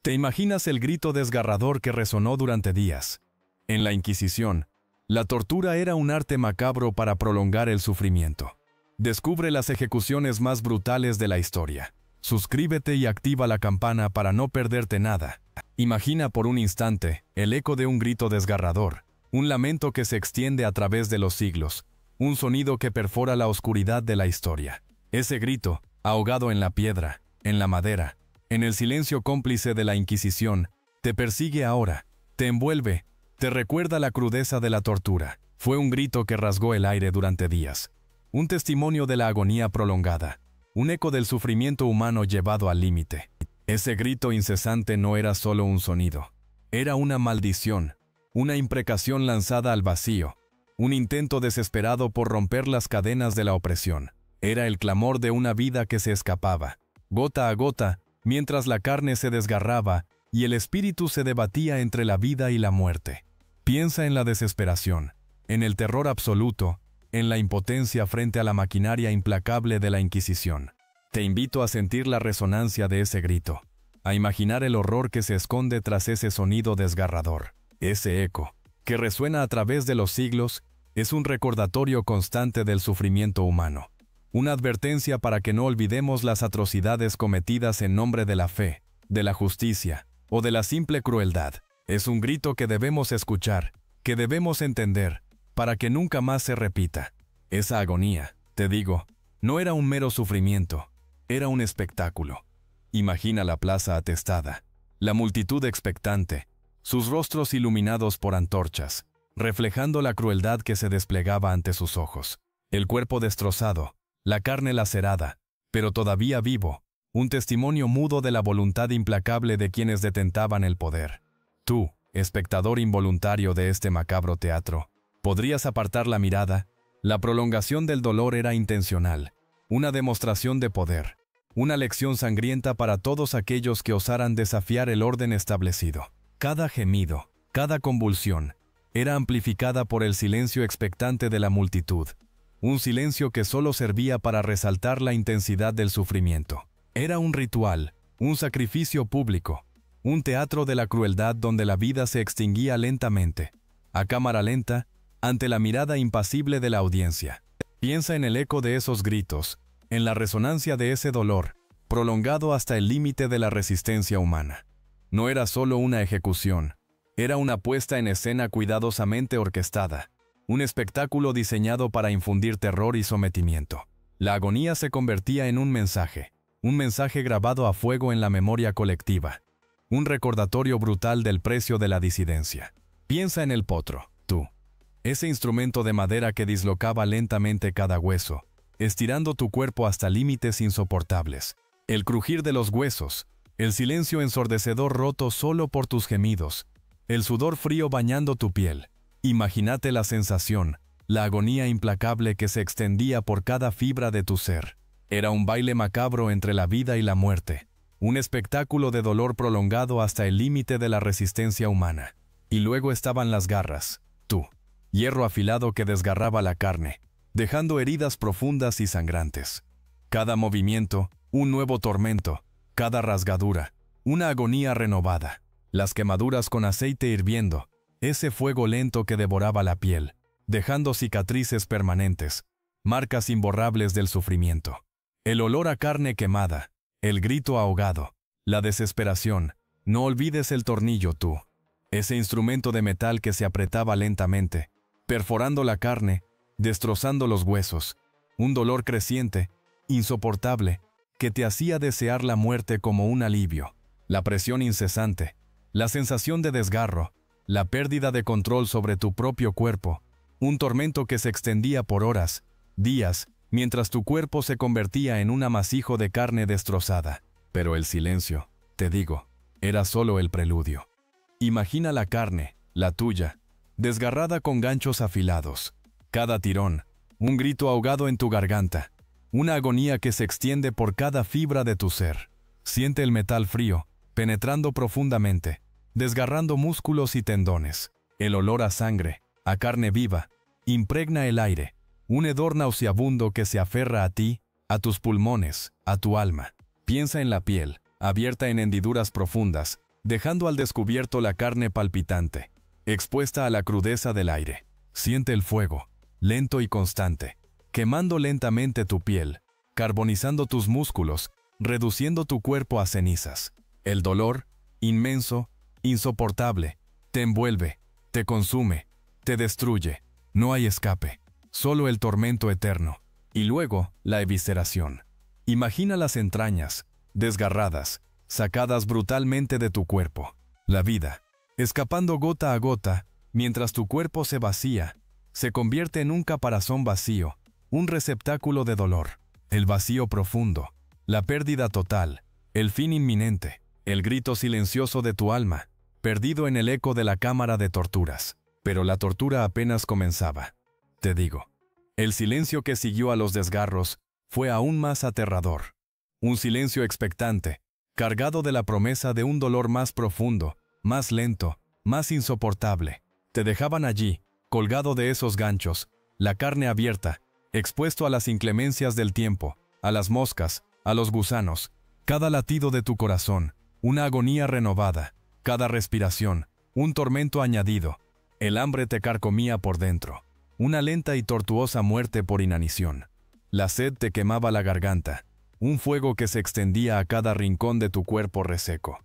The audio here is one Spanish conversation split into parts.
Te imaginas el grito desgarrador que resonó durante días. En la Inquisición, la tortura era un arte macabro para prolongar el sufrimiento. Descubre las ejecuciones más brutales de la historia. Suscríbete y activa la campana para no perderte nada. Imagina por un instante el eco de un grito desgarrador, un lamento que se extiende a través de los siglos, un sonido que perfora la oscuridad de la historia. Ese grito, ahogado en la piedra, en la madera, en el silencio cómplice de la Inquisición, te persigue ahora, te envuelve, te recuerda la crudeza de la tortura. Fue un grito que rasgó el aire durante días, un testimonio de la agonía prolongada, un eco del sufrimiento humano llevado al límite. Ese grito incesante no era solo un sonido, era una maldición, una imprecación lanzada al vacío, un intento desesperado por romper las cadenas de la opresión. Era el clamor de una vida que se escapaba, gota a gota, mientras la carne se desgarraba y el espíritu se debatía entre la vida y la muerte. Piensa en la desesperación, en el terror absoluto, en la impotencia frente a la maquinaria implacable de la Inquisición. Te invito a sentir la resonancia de ese grito, a imaginar el horror que se esconde tras ese sonido desgarrador. Ese eco, que resuena a través de los siglos, es un recordatorio constante del sufrimiento humano. Una advertencia para que no olvidemos las atrocidades cometidas en nombre de la fe, de la justicia o de la simple crueldad. Es un grito que debemos escuchar, que debemos entender, para que nunca más se repita. Esa agonía, te digo, no era un mero sufrimiento, era un espectáculo. Imagina la plaza atestada, la multitud expectante, sus rostros iluminados por antorchas, reflejando la crueldad que se desplegaba ante sus ojos. El cuerpo destrozado, la carne lacerada, pero todavía vivo, un testimonio mudo de la voluntad implacable de quienes detentaban el poder. Tú, espectador involuntario de este macabro teatro, podrías apartar la mirada. La prolongación del dolor era intencional, una demostración de poder, una lección sangrienta para todos aquellos que osaran desafiar el orden establecido. Cada gemido, cada convulsión, era amplificada por el silencio expectante de la multitud, un silencio que solo servía para resaltar la intensidad del sufrimiento. Era un ritual, un sacrificio público, un teatro de la crueldad donde la vida se extinguía lentamente, a cámara lenta, ante la mirada impasible de la audiencia. Piensa en el eco de esos gritos, en la resonancia de ese dolor, prolongado hasta el límite de la resistencia humana. No era solo una ejecución, era una puesta en escena cuidadosamente orquestada, un espectáculo diseñado para infundir terror y sometimiento. La agonía se convertía en un mensaje grabado a fuego en la memoria colectiva, un recordatorio brutal del precio de la disidencia. Piensa en el potro, tú, ese instrumento de madera que dislocaba lentamente cada hueso, estirando tu cuerpo hasta límites insoportables. El crujir de los huesos, el silencio ensordecedor roto solo por tus gemidos, el sudor frío bañando tu piel. Imagínate la sensación, la agonía implacable que se extendía por cada fibra de tu ser. Era un baile macabro entre la vida y la muerte, un espectáculo de dolor prolongado hasta el límite de la resistencia humana. Y luego estaban las garras, tú, hierro afilado que desgarraba la carne, dejando heridas profundas y sangrantes. Cada movimiento, un nuevo tormento, cada rasgadura, una agonía renovada. Las quemaduras con aceite hirviendo, ese fuego lento que devoraba la piel, dejando cicatrices permanentes, marcas imborrables del sufrimiento. El olor a carne quemada, el grito ahogado, la desesperación. No olvides el tornillo tú, ese instrumento de metal que se apretaba lentamente, perforando la carne, destrozando los huesos. Un dolor creciente, insoportable, que te hacía desear la muerte como un alivio. La presión incesante, la sensación de desgarro, la pérdida de control sobre tu propio cuerpo, un tormento que se extendía por horas, días, mientras tu cuerpo se convertía en un amasijo de carne destrozada. Pero el silencio, te digo, era solo el preludio. Imagina la carne, la tuya, desgarrada con ganchos afilados. Cada tirón, un grito ahogado en tu garganta, una agonía que se extiende por cada fibra de tu ser. Siente el metal frío, penetrando profundamente, desgarrando músculos y tendones. El olor a sangre, a carne viva, impregna el aire, un hedor nauseabundo que se aferra a ti, a tus pulmones, a tu alma. Piensa en la piel, abierta en hendiduras profundas, dejando al descubierto la carne palpitante, expuesta a la crudeza del aire. Siente el fuego, lento y constante, quemando lentamente tu piel, carbonizando tus músculos, reduciendo tu cuerpo a cenizas. El dolor, inmenso, insoportable, te envuelve, te consume, te destruye. No hay escape, solo el tormento eterno. Y luego, la evisceración. Imagina las entrañas, desgarradas, sacadas brutalmente de tu cuerpo. La vida, escapando gota a gota, mientras tu cuerpo se vacía, se convierte en un caparazón vacío, un receptáculo de dolor. El vacío profundo, la pérdida total, el fin inminente, el grito silencioso de tu alma, perdido en el eco de la cámara de torturas. Pero la tortura apenas comenzaba. Te digo, el silencio que siguió a los desgarros fue aún más aterrador. Un silencio expectante, cargado de la promesa de un dolor más profundo, más lento, más insoportable. Te dejaban allí, colgado de esos ganchos, la carne abierta, expuesto a las inclemencias del tiempo, a las moscas, a los gusanos. Cada latido de tu corazón, una agonía renovada, cada respiración, un tormento añadido. El hambre te carcomía por dentro, una lenta y tortuosa muerte por inanición. La sed te quemaba la garganta, un fuego que se extendía a cada rincón de tu cuerpo reseco.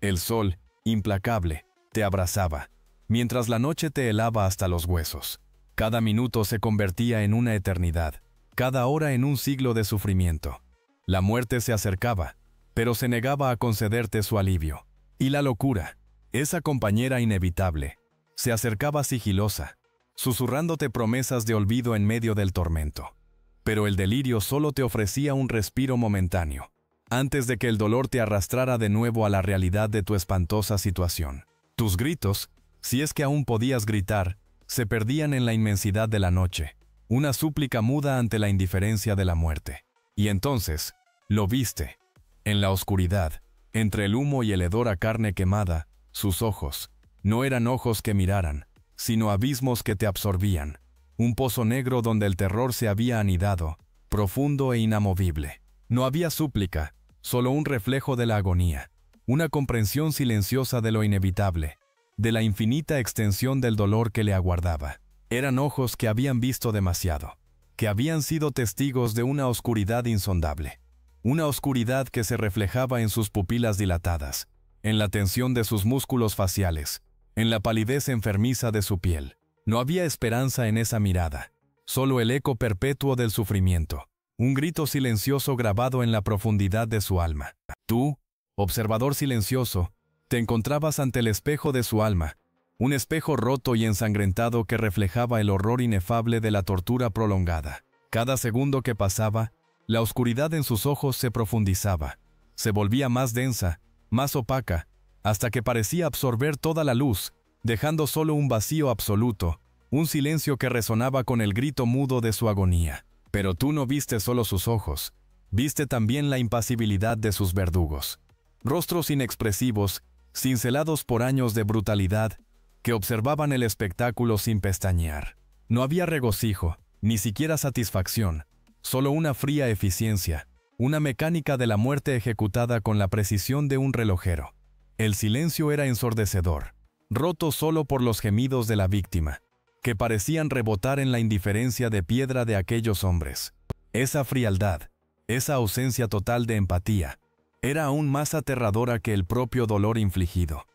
El sol, implacable, te abrazaba, mientras la noche te helaba hasta los huesos. Cada minuto se convertía en una eternidad, cada hora en un siglo de sufrimiento. La muerte se acercaba, pero se negaba a concederte su alivio. Y la locura, esa compañera inevitable, se acercaba sigilosa, susurrándote promesas de olvido en medio del tormento. Pero el delirio solo te ofrecía un respiro momentáneo, antes de que el dolor te arrastrara de nuevo a la realidad de tu espantosa situación. Tus gritos, si es que aún podías gritar, se perdían en la inmensidad de la noche, una súplica muda ante la indiferencia de la muerte. Y entonces, lo viste, en la oscuridad, entre el humo y el hedor a carne quemada, sus ojos. No eran ojos que miraran, sino abismos que te absorbían. Un pozo negro donde el terror se había anidado, profundo e inamovible. No había súplica, solo un reflejo de la agonía. Una comprensión silenciosa de lo inevitable, de la infinita extensión del dolor que le aguardaba. Eran ojos que habían visto demasiado, que habían sido testigos de una oscuridad insondable. Una oscuridad que se reflejaba en sus pupilas dilatadas, en la tensión de sus músculos faciales, en la palidez enfermiza de su piel. No había esperanza en esa mirada, solo el eco perpetuo del sufrimiento, un grito silencioso grabado en la profundidad de su alma. Tú, observador silencioso, te encontrabas ante el espejo de su alma, un espejo roto y ensangrentado que reflejaba el horror inefable de la tortura prolongada. Cada segundo que pasaba, la oscuridad en sus ojos se profundizaba, se volvía más densa, más opaca, hasta que parecía absorber toda la luz, dejando solo un vacío absoluto, un silencio que resonaba con el grito mudo de su agonía. Pero tú no viste solo sus ojos, viste también la impasibilidad de sus verdugos. Rostros inexpresivos, cincelados por años de brutalidad, que observaban el espectáculo sin pestañear. No había regocijo, ni siquiera satisfacción, solo una fría eficiencia, una mecánica de la muerte ejecutada con la precisión de un relojero. El silencio era ensordecedor, roto solo por los gemidos de la víctima, que parecían rebotar en la indiferencia de piedra de aquellos hombres. Esa frialdad, esa ausencia total de empatía, era aún más aterradora que el propio dolor infligido.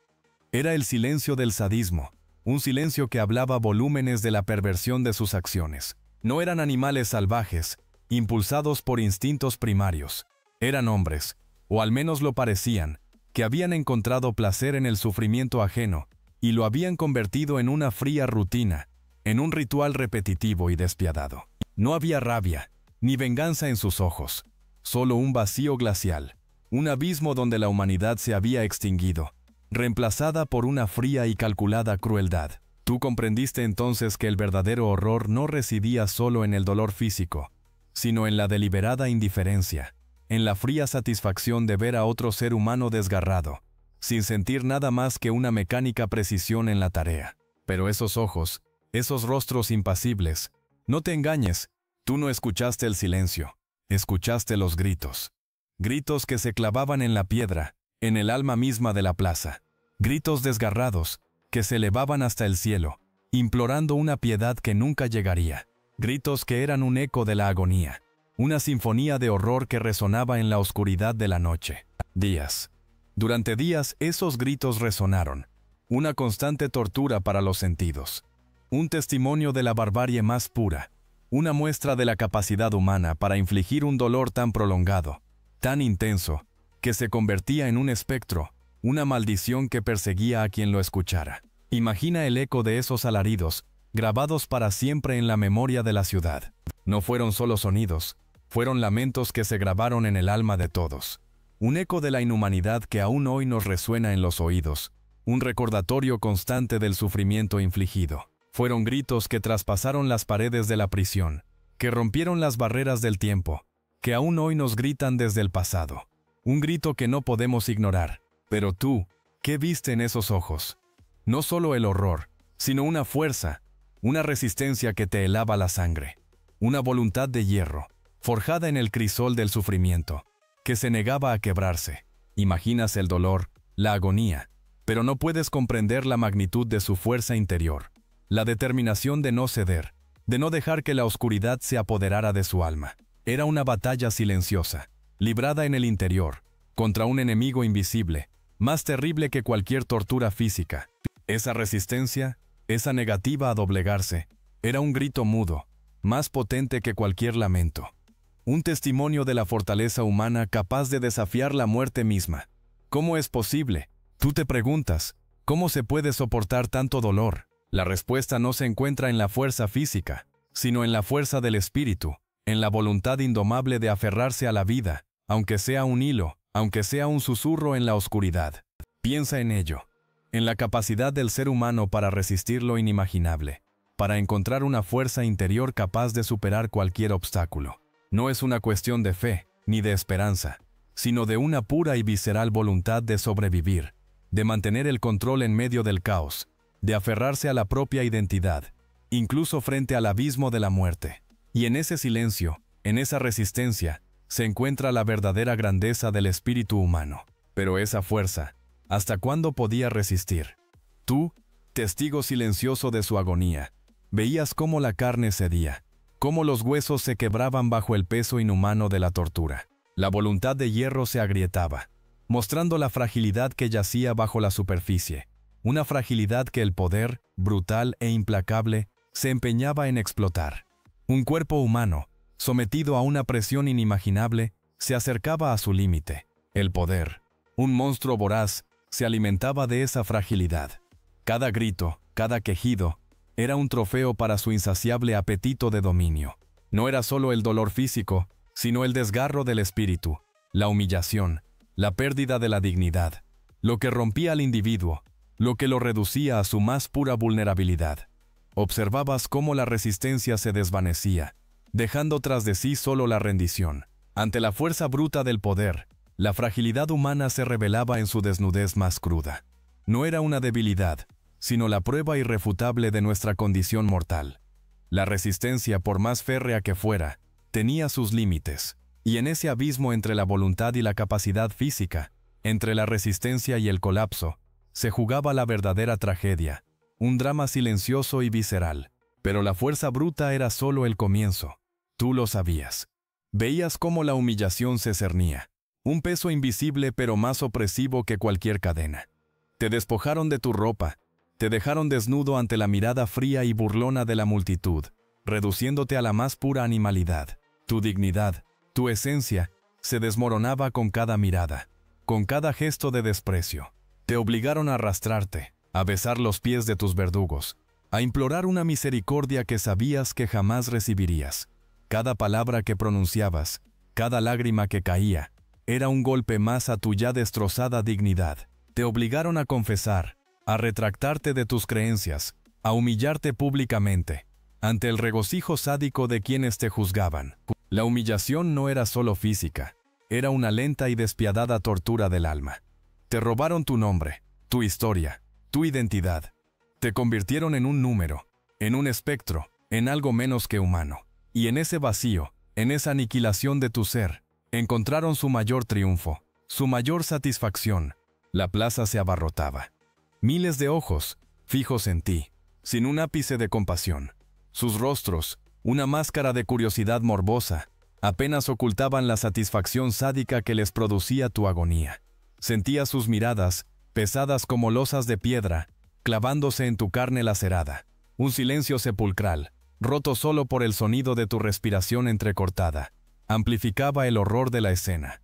Era el silencio del sadismo, un silencio que hablaba volúmenes de la perversión de sus acciones. No eran animales salvajes, impulsados por instintos primarios. Eran hombres, o al menos lo parecían, que habían encontrado placer en el sufrimiento ajeno, y lo habían convertido en una fría rutina, en un ritual repetitivo y despiadado. No había rabia, ni venganza en sus ojos, solo un vacío glacial, un abismo donde la humanidad se había extinguido, reemplazada por una fría y calculada crueldad. Tú comprendiste entonces que el verdadero horror no residía solo en el dolor físico, sino en la deliberada indiferencia, en la fría satisfacción de ver a otro ser humano desgarrado, sin sentir nada más que una mecánica precisión en la tarea. Pero esos ojos, esos rostros impasibles, no te engañes, tú no escuchaste el silencio, escuchaste los gritos. Gritos que se clavaban en la piedra, en el alma misma de la plaza. Gritos desgarrados, que se elevaban hasta el cielo, implorando una piedad que nunca llegaría. Gritos que eran un eco de la agonía, una sinfonía de horror que resonaba en la oscuridad de la noche. Días. Durante días esos gritos resonaron, una constante tortura para los sentidos, un testimonio de la barbarie más pura, una muestra de la capacidad humana para infligir un dolor tan prolongado, tan intenso, que se convertía en un espectro, una maldición que perseguía a quien lo escuchara. Imagina el eco de esos alaridos, grabados para siempre en la memoria de la ciudad. No fueron solo sonidos, fueron lamentos que se grabaron en el alma de todos. Un eco de la inhumanidad que aún hoy nos resuena en los oídos, un recordatorio constante del sufrimiento infligido. Fueron gritos que traspasaron las paredes de la prisión, que rompieron las barreras del tiempo, que aún hoy nos gritan desde el pasado. Un grito que no podemos ignorar. Pero tú, ¿qué viste en esos ojos? No solo el horror, sino una fuerza, una resistencia que te helaba la sangre, una voluntad de hierro, forjada en el crisol del sufrimiento, que se negaba a quebrarse. Imaginas el dolor, la agonía, pero no puedes comprender la magnitud de su fuerza interior, la determinación de no ceder, de no dejar que la oscuridad se apoderara de su alma. Era una batalla silenciosa, librada en el interior, contra un enemigo invisible, más terrible que cualquier tortura física. Esa resistencia, esa negativa a doblegarse, era un grito mudo, más potente que cualquier lamento. Un testimonio de la fortaleza humana capaz de desafiar la muerte misma. ¿Cómo es posible? Tú te preguntas, ¿cómo se puede soportar tanto dolor? La respuesta no se encuentra en la fuerza física, sino en la fuerza del espíritu, en la voluntad indomable de aferrarse a la vida, aunque sea un hilo, aunque sea un susurro en la oscuridad. Piensa en ello, en la capacidad del ser humano para resistir lo inimaginable, para encontrar una fuerza interior capaz de superar cualquier obstáculo. No es una cuestión de fe, ni de esperanza, sino de una pura y visceral voluntad de sobrevivir, de mantener el control en medio del caos, de aferrarse a la propia identidad, incluso frente al abismo de la muerte. Y en ese silencio, en esa resistencia, se encuentra la verdadera grandeza del espíritu humano. Pero esa fuerza, ¿hasta cuándo podía resistir? Tú, testigo silencioso de su agonía, veías cómo la carne cedía, cómo los huesos se quebraban bajo el peso inhumano de la tortura. La voluntad de hierro se agrietaba, mostrando la fragilidad que yacía bajo la superficie, una fragilidad que el poder, brutal e implacable, se empeñaba en explotar. Un cuerpo humano, sometido a una presión inimaginable, se acercaba a su límite. El poder, un monstruo voraz, se alimentaba de esa fragilidad. Cada grito, cada quejido, era un trofeo para su insaciable apetito de dominio. No era solo el dolor físico, sino el desgarro del espíritu, la humillación, la pérdida de la dignidad, lo que rompía al individuo, lo que lo reducía a su más pura vulnerabilidad. Observabas cómo la resistencia se desvanecía, dejando tras de sí solo la rendición. Ante la fuerza bruta del poder, la fragilidad humana se revelaba en su desnudez más cruda. No era una debilidad, sino la prueba irrefutable de nuestra condición mortal. La resistencia, por más férrea que fuera, tenía sus límites, y en ese abismo entre la voluntad y la capacidad física, entre la resistencia y el colapso, se jugaba la verdadera tragedia, un drama silencioso y visceral. Pero la fuerza bruta era solo el comienzo. Tú lo sabías. Veías cómo la humillación se cernía, un peso invisible pero más opresivo que cualquier cadena. Te despojaron de tu ropa, te dejaron desnudo ante la mirada fría y burlona de la multitud, reduciéndote a la más pura animalidad. Tu dignidad, tu esencia, se desmoronaba con cada mirada, con cada gesto de desprecio. Te obligaron a arrastrarte, a besar los pies de tus verdugos, a implorar una misericordia que sabías que jamás recibirías. Cada palabra que pronunciabas, cada lágrima que caía, era un golpe más a tu ya destrozada dignidad. Te obligaron a confesar, a retractarte de tus creencias, a humillarte públicamente, ante el regocijo sádico de quienes te juzgaban. La humillación no era solo física, era una lenta y despiadada tortura del alma. Te robaron tu nombre, tu historia, tu identidad. Te convirtieron en un número, en un espectro, en algo menos que humano. Y en ese vacío, en esa aniquilación de tu ser, encontraron su mayor triunfo, su mayor satisfacción. La plaza se abarrotaba. Miles de ojos, fijos en ti, sin un ápice de compasión. Sus rostros, una máscara de curiosidad morbosa, apenas ocultaban la satisfacción sádica que les producía tu agonía. Sentías sus miradas, pesadas como losas de piedra, clavándose en tu carne lacerada. Un silencio sepulcral, roto solo por el sonido de tu respiración entrecortada, amplificaba el horror de la escena.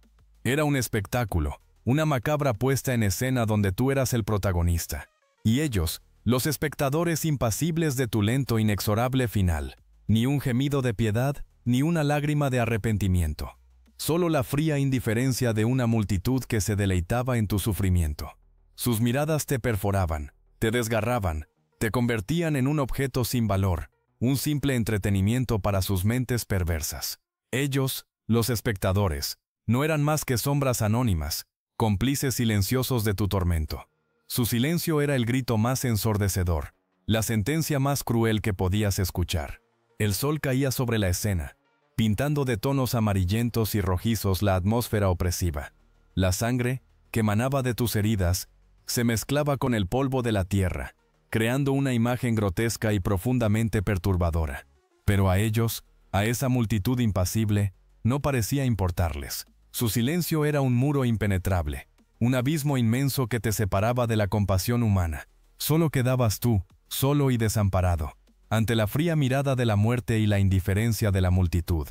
Era un espectáculo, una macabra puesta en escena donde tú eras el protagonista. Y ellos, los espectadores impasibles de tu lento, inexorable final. Ni un gemido de piedad, ni una lágrima de arrepentimiento. Solo la fría indiferencia de una multitud que se deleitaba en tu sufrimiento. Sus miradas te perforaban, te desgarraban, te convertían en un objeto sin valor, un simple entretenimiento para sus mentes perversas. Ellos, los espectadores, no eran más que sombras anónimas, cómplices silenciosos de tu tormento. Su silencio era el grito más ensordecedor, la sentencia más cruel que podías escuchar. El sol caía sobre la escena, pintando de tonos amarillentos y rojizos la atmósfera opresiva. La sangre, que emanaba de tus heridas, se mezclaba con el polvo de la tierra, creando una imagen grotesca y profundamente perturbadora. Pero a ellos, a esa multitud impasible, no parecía importarles. Su silencio era un muro impenetrable, un abismo inmenso que te separaba de la compasión humana. Solo quedabas tú, solo y desamparado, ante la fría mirada de la muerte y la indiferencia de la multitud.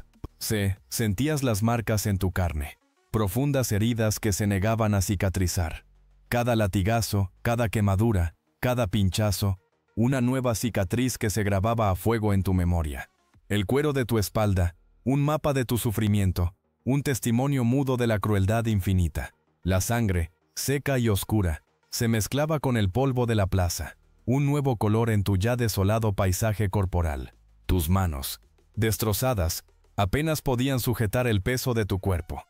Sentías las marcas en tu carne, profundas heridas que se negaban a cicatrizar. Cada latigazo, cada quemadura, cada pinchazo, una nueva cicatriz que se grababa a fuego en tu memoria. El cuero de tu espalda, un mapa de tu sufrimiento, un testimonio mudo de la crueldad infinita. La sangre, seca y oscura, se mezclaba con el polvo de la plaza, un nuevo color en tu ya desolado paisaje corporal. Tus manos, destrozadas, apenas podían sujetar el peso de tu cuerpo.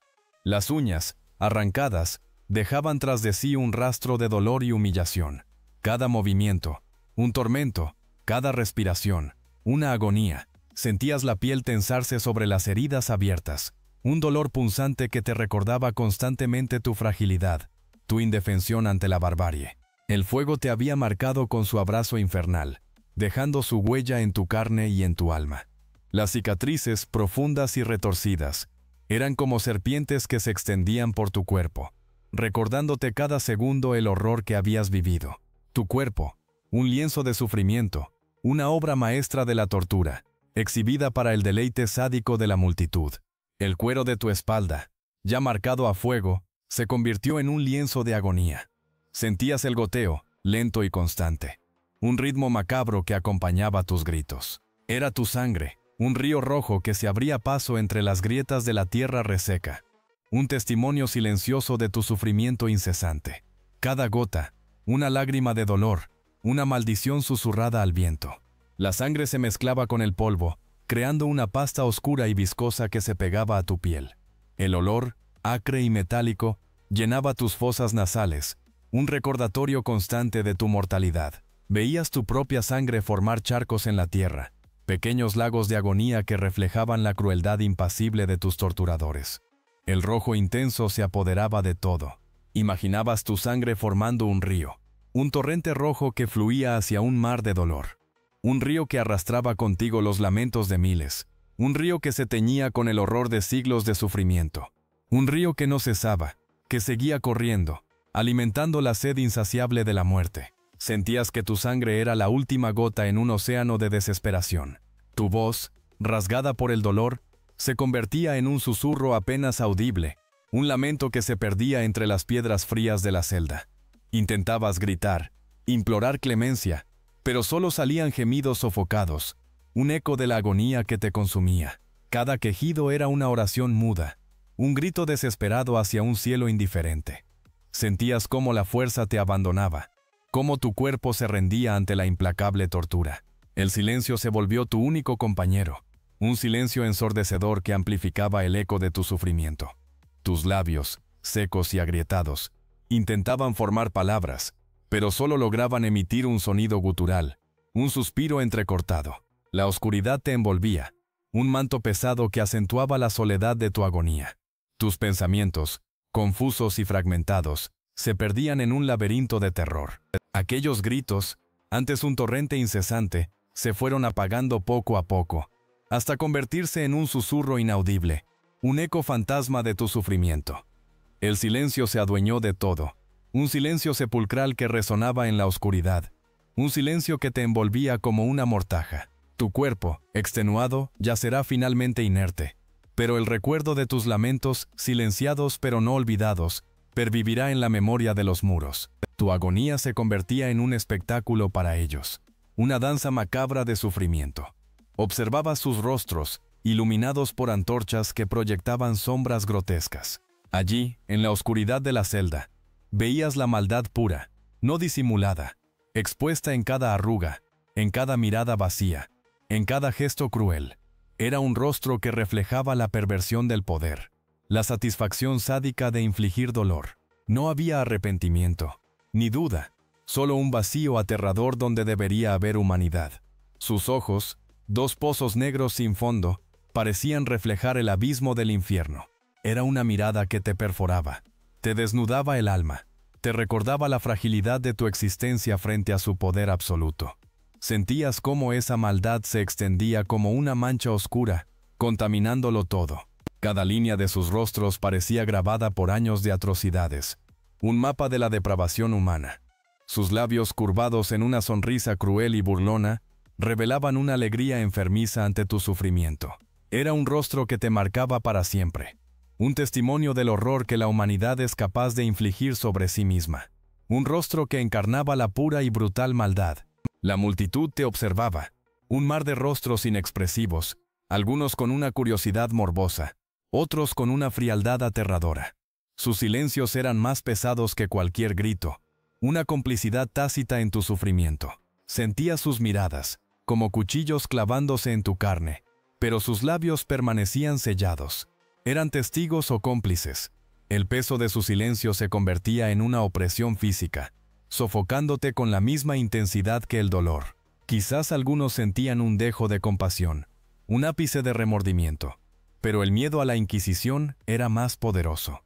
Las uñas, arrancadas, dejaban tras de sí un rastro de dolor y humillación. Cada movimiento, un tormento, cada respiración, una agonía. Sentías la piel tensarse sobre las heridas abiertas, un dolor punzante que te recordaba constantemente tu fragilidad, tu indefensión ante la barbarie. El fuego te había marcado con su abrazo infernal, dejando su huella en tu carne y en tu alma. Las cicatrices, profundas y retorcidas, eran como serpientes que se extendían por tu cuerpo, recordándote cada segundo el horror que habías vivido. Tu cuerpo, un lienzo de sufrimiento, una obra maestra de la tortura, exhibida para el deleite sádico de la multitud. El cuero de tu espalda, ya marcado a fuego, se convirtió en un lienzo de agonía. Sentías el goteo, lento y constante, un ritmo macabro que acompañaba tus gritos. Era tu sangre, un río rojo que se abría paso entre las grietas de la tierra reseca, un testimonio silencioso de tu sufrimiento incesante. Cada gota, una lágrima de dolor, una maldición susurrada al viento. La sangre se mezclaba con el polvo, creando una pasta oscura y viscosa que se pegaba a tu piel. El olor, acre y metálico, llenaba tus fosas nasales, un recordatorio constante de tu mortalidad. Veías tu propia sangre formar charcos en la tierra, pequeños lagos de agonía que reflejaban la crueldad impasible de tus torturadores. El rojo intenso se apoderaba de todo. Imaginabas tu sangre formando un río, un torrente rojo que fluía hacia un mar de dolor. Un río que arrastraba contigo los lamentos de miles, un río que se teñía con el horror de siglos de sufrimiento. Un río que no cesaba, que seguía corriendo, alimentando la sed insaciable de la muerte. Sentías que tu sangre era la última gota en un océano de desesperación. Tu voz, rasgada por el dolor, se convertía en un susurro apenas audible, un lamento que se perdía entre las piedras frías de la celda. Intentabas gritar, implorar clemencia, pero solo salían gemidos sofocados, un eco de la agonía que te consumía. Cada quejido era una oración muda, un grito desesperado hacia un cielo indiferente. Sentías cómo la fuerza te abandonaba, cómo tu cuerpo se rendía ante la implacable tortura. El silencio se volvió tu único compañero, un silencio ensordecedor que amplificaba el eco de tu sufrimiento. Tus labios, secos y agrietados, intentaban formar palabras, pero solo lograban emitir un sonido gutural, un suspiro entrecortado. La oscuridad te envolvía, un manto pesado que acentuaba la soledad de tu agonía. Tus pensamientos, confusos y fragmentados, se perdían en un laberinto de terror. Aquellos gritos, antes un torrente incesante, se fueron apagando poco a poco, hasta convertirse en un susurro inaudible, un eco fantasma de tu sufrimiento. El silencio se adueñó de todo, un silencio sepulcral que resonaba en la oscuridad, un silencio que te envolvía como una mortaja. Tu cuerpo, extenuado, yacerá finalmente inerte, pero el recuerdo de tus lamentos, silenciados pero no olvidados, pervivirá en la memoria de los muros. Tu agonía se convertía en un espectáculo para ellos, una danza macabra de sufrimiento. Observabas sus rostros, iluminados por antorchas que proyectaban sombras grotescas. Allí, en la oscuridad de la celda, veías la maldad pura, no disimulada, expuesta en cada arruga, en cada mirada vacía, en cada gesto cruel. Era un rostro que reflejaba la perversión del poder, la satisfacción sádica de infligir dolor. No había arrepentimiento, ni duda, solo un vacío aterrador donde debería haber humanidad. Sus ojos, dos pozos negros sin fondo, parecían reflejar el abismo del infierno. Era una mirada que te perforaba, te desnudaba el alma, te recordaba la fragilidad de tu existencia frente a su poder absoluto. Sentías cómo esa maldad se extendía como una mancha oscura, contaminándolo todo. Cada línea de sus rostros parecía grabada por años de atrocidades, un mapa de la depravación humana. Sus labios curvados en una sonrisa cruel y burlona, revelaban una alegría enfermiza ante tu sufrimiento. Era un rostro que te marcaba para siempre, un testimonio del horror que la humanidad es capaz de infligir sobre sí misma. Un rostro que encarnaba la pura y brutal maldad. La multitud te observaba, un mar de rostros inexpresivos, algunos con una curiosidad morbosa, otros con una frialdad aterradora. Sus silencios eran más pesados que cualquier grito, una complicidad tácita en tu sufrimiento. Sentías sus miradas, como cuchillos clavándose en tu carne, pero sus labios permanecían sellados. Eran testigos o cómplices. El peso de su silencio se convertía en una opresión física, sofocándote con la misma intensidad que el dolor. Quizás algunos sentían un dejo de compasión, un ápice de remordimiento, pero el miedo a la Inquisición era más poderoso.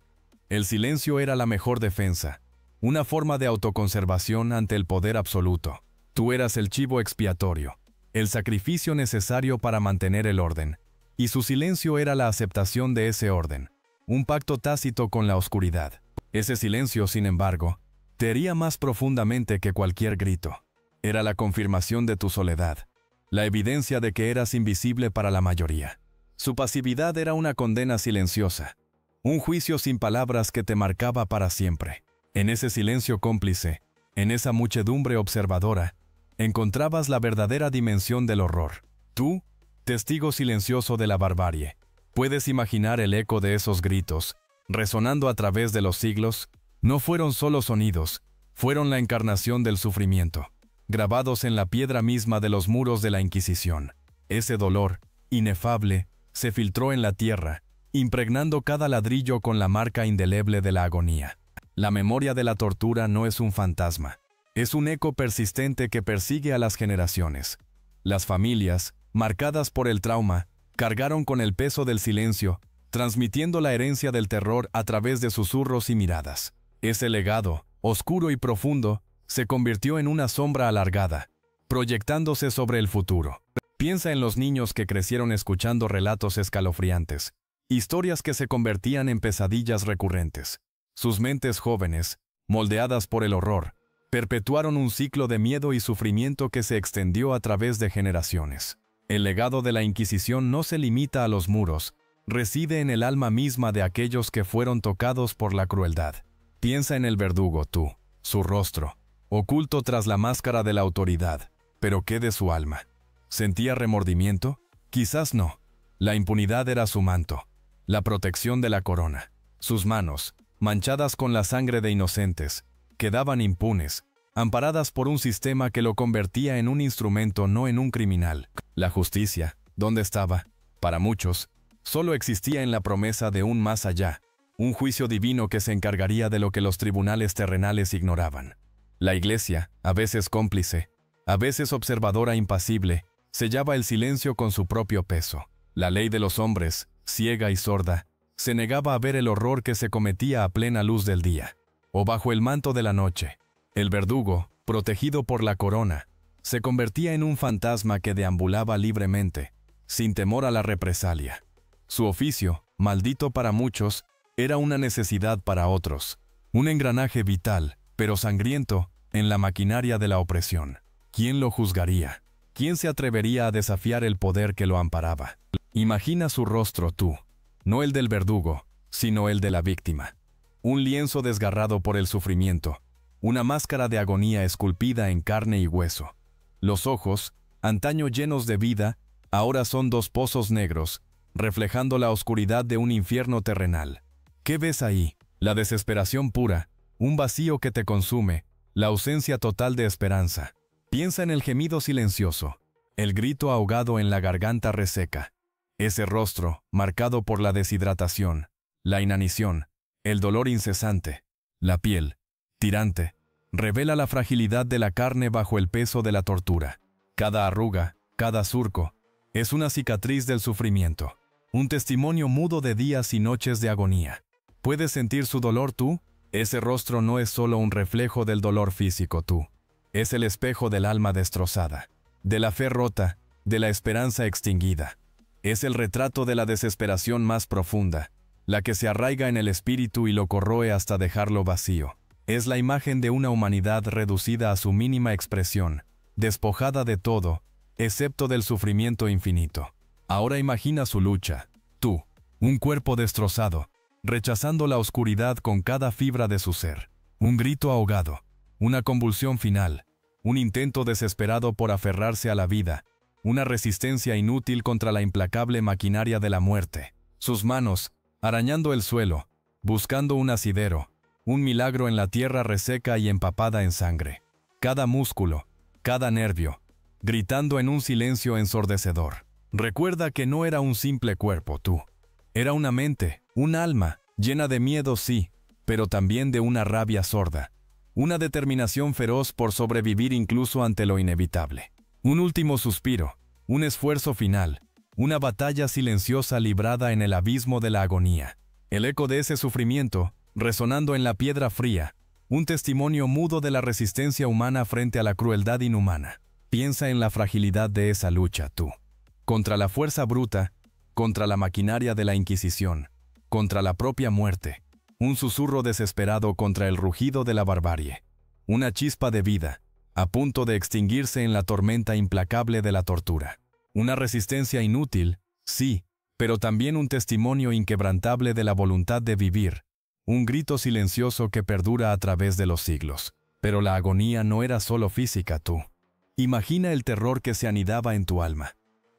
El silencio era la mejor defensa, una forma de autoconservación ante el poder absoluto. Tú eras el chivo expiatorio, el sacrificio necesario para mantener el orden, y su silencio era la aceptación de ese orden, un pacto tácito con la oscuridad. Ese silencio, sin embargo, te hería más profundamente que cualquier grito. Era la confirmación de tu soledad, la evidencia de que eras invisible para la mayoría. Su pasividad era una condena silenciosa, un juicio sin palabras que te marcaba para siempre. En ese silencio cómplice, en esa muchedumbre observadora, encontrabas la verdadera dimensión del horror. Tú, testigo silencioso de la barbarie, puedes imaginar el eco de esos gritos, resonando a través de los siglos. No fueron solo sonidos, fueron la encarnación del sufrimiento, grabados en la piedra misma de los muros de la Inquisición. Ese dolor, inefable, se filtró en la tierra, impregnando cada ladrillo con la marca indeleble de la agonía. La memoria de la tortura no es un fantasma, es un eco persistente que persigue a las generaciones. Las familias, marcadas por el trauma, cargaron con el peso del silencio, transmitiendo la herencia del terror a través de susurros y miradas. Ese legado, oscuro y profundo, se convirtió en una sombra alargada, proyectándose sobre el futuro. Piensa en los niños que crecieron escuchando relatos escalofriantes, historias que se convertían en pesadillas recurrentes. Sus mentes jóvenes, moldeadas por el horror, perpetuaron un ciclo de miedo y sufrimiento que se extendió a través de generaciones. El legado de la Inquisición no se limita a los muros, reside en el alma misma de aquellos que fueron tocados por la crueldad. Piensa en el verdugo, tú, su rostro, oculto tras la máscara de la autoridad, pero ¿qué de su alma? ¿Sentía remordimiento? Quizás no. La impunidad era su manto, la protección de la corona. Sus manos, manchadas con la sangre de inocentes, quedaban impunes, amparadas por un sistema que lo convertía en un instrumento, no en un criminal. La justicia, ¿dónde estaba? Para muchos, solo existía en la promesa de un más allá, un juicio divino que se encargaría de lo que los tribunales terrenales ignoraban. La Iglesia, a veces cómplice, a veces observadora impasible, sellaba el silencio con su propio peso. La ley de los hombres, ciega y sorda, se negaba a ver el horror que se cometía a plena luz del día, o bajo el manto de la noche. El verdugo, protegido por la corona, se convertía en un fantasma que deambulaba libremente, sin temor a la represalia. Su oficio, maldito para muchos, era una necesidad para otros, un engranaje vital, pero sangriento, en la maquinaria de la opresión. ¿Quién lo juzgaría? ¿Quién se atrevería a desafiar el poder que lo amparaba? Imagina su rostro tú, no el del verdugo, sino el de la víctima. Un lienzo desgarrado por el sufrimiento, una máscara de agonía esculpida en carne y hueso. Los ojos, antaño llenos de vida, ahora son dos pozos negros, reflejando la oscuridad de un infierno terrenal. ¿Qué ves ahí? La desesperación pura, un vacío que te consume, la ausencia total de esperanza. Piensa en el gemido silencioso, el grito ahogado en la garganta reseca. Ese rostro, marcado por la deshidratación, la inanición, el dolor incesante. La piel, tirante, revela la fragilidad de la carne bajo el peso de la tortura. Cada arruga, cada surco, es una cicatriz del sufrimiento, un testimonio mudo de días y noches de agonía. ¿Puedes sentir su dolor tú? Ese rostro no es solo un reflejo del dolor físico tú. Es el espejo del alma destrozada, de la fe rota, de la esperanza extinguida. Es el retrato de la desesperación más profunda, la que se arraiga en el espíritu y lo corroe hasta dejarlo vacío. Es la imagen de una humanidad reducida a su mínima expresión, despojada de todo, excepto del sufrimiento infinito. Ahora imagina su lucha, tú, un cuerpo destrozado, rechazando la oscuridad con cada fibra de su ser. Un grito ahogado, una convulsión final, un intento desesperado por aferrarse a la vida, una resistencia inútil contra la implacable maquinaria de la muerte. Sus manos, arañando el suelo, buscando un asidero, un milagro en la tierra reseca y empapada en sangre. Cada músculo, cada nervio, gritando en un silencio ensordecedor. Recuerda que no era un simple cuerpo tú. Era una mente, un alma, llena de miedo sí, pero también de una rabia sorda. Una determinación feroz por sobrevivir incluso ante lo inevitable. Un último suspiro, un esfuerzo final, una batalla silenciosa librada en el abismo de la agonía. El eco de ese sufrimiento, resonando en la piedra fría, un testimonio mudo de la resistencia humana frente a la crueldad inhumana. Piensa en la fragilidad de esa lucha, tú. Contra la fuerza bruta, contra la maquinaria de la Inquisición, contra la propia muerte. Un susurro desesperado contra el rugido de la barbarie. Una chispa de vida, a punto de extinguirse en la tormenta implacable de la tortura. Una resistencia inútil, sí, pero también un testimonio inquebrantable de la voluntad de vivir. Un grito silencioso que perdura a través de los siglos. Pero la agonía no era solo física tú. Imagina el terror que se anidaba en tu alma.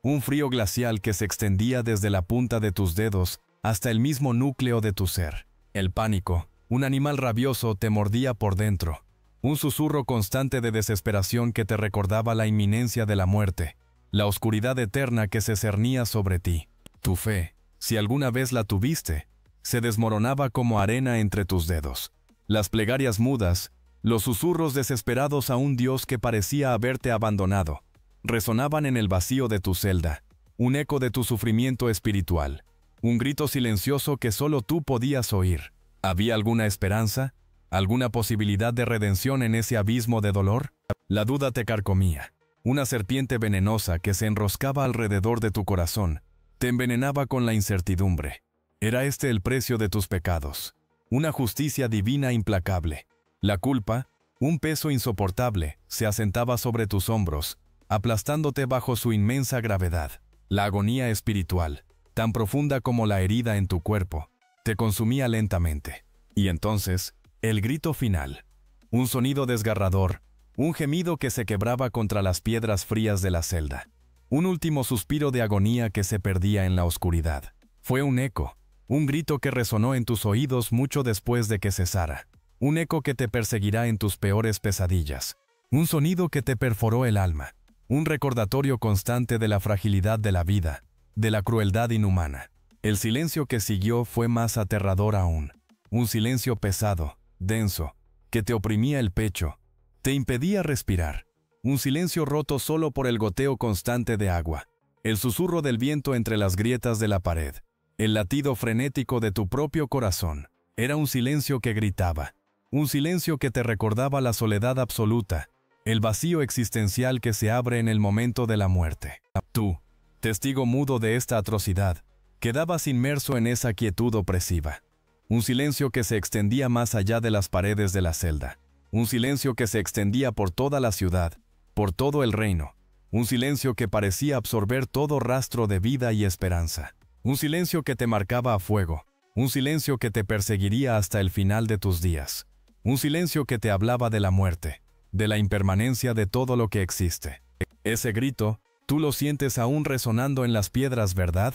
Un frío glacial que se extendía desde la punta de tus dedos hasta el mismo núcleo de tu ser. El pánico, un animal rabioso, te mordía por dentro. Un susurro constante de desesperación que te recordaba la inminencia de la muerte, la oscuridad eterna que se cernía sobre ti. Tu fe, si alguna vez la tuviste, se desmoronaba como arena entre tus dedos. Las plegarias mudas, los susurros desesperados a un Dios que parecía haberte abandonado, resonaban en el vacío de tu celda, un eco de tu sufrimiento espiritual. Un grito silencioso que solo tú podías oír. ¿Había alguna esperanza? ¿Alguna posibilidad de redención en ese abismo de dolor? La duda te carcomía. Una serpiente venenosa que se enroscaba alrededor de tu corazón, te envenenaba con la incertidumbre. Era este el precio de tus pecados. Una justicia divina implacable. La culpa, un peso insoportable, se asentaba sobre tus hombros, aplastándote bajo su inmensa gravedad. La agonía espiritual, tan profunda como la herida en tu cuerpo, te consumía lentamente. Y entonces, el grito final. Un sonido desgarrador, un gemido que se quebraba contra las piedras frías de la celda. Un último suspiro de agonía que se perdía en la oscuridad. Fue un eco, un grito que resonó en tus oídos mucho después de que cesara. Un eco que te perseguirá en tus peores pesadillas. Un sonido que te perforó el alma. Un recordatorio constante de la fragilidad de la vida, de la crueldad inhumana. El silencio que siguió fue más aterrador aún. Un silencio pesado, denso, que te oprimía el pecho, te impedía respirar. Un silencio roto solo por el goteo constante de agua, el susurro del viento entre las grietas de la pared, el latido frenético de tu propio corazón. Era un silencio que gritaba, un silencio que te recordaba la soledad absoluta, el vacío existencial que se abre en el momento de la muerte. Tú, testigo mudo de esta atrocidad, quedabas inmerso en esa quietud opresiva. Un silencio que se extendía más allá de las paredes de la celda. Un silencio que se extendía por toda la ciudad, por todo el reino. Un silencio que parecía absorber todo rastro de vida y esperanza. Un silencio que te marcaba a fuego. Un silencio que te perseguiría hasta el final de tus días. Un silencio que te hablaba de la muerte, de la impermanencia de todo lo que existe. Ese grito, tú lo sientes aún resonando en las piedras, ¿verdad?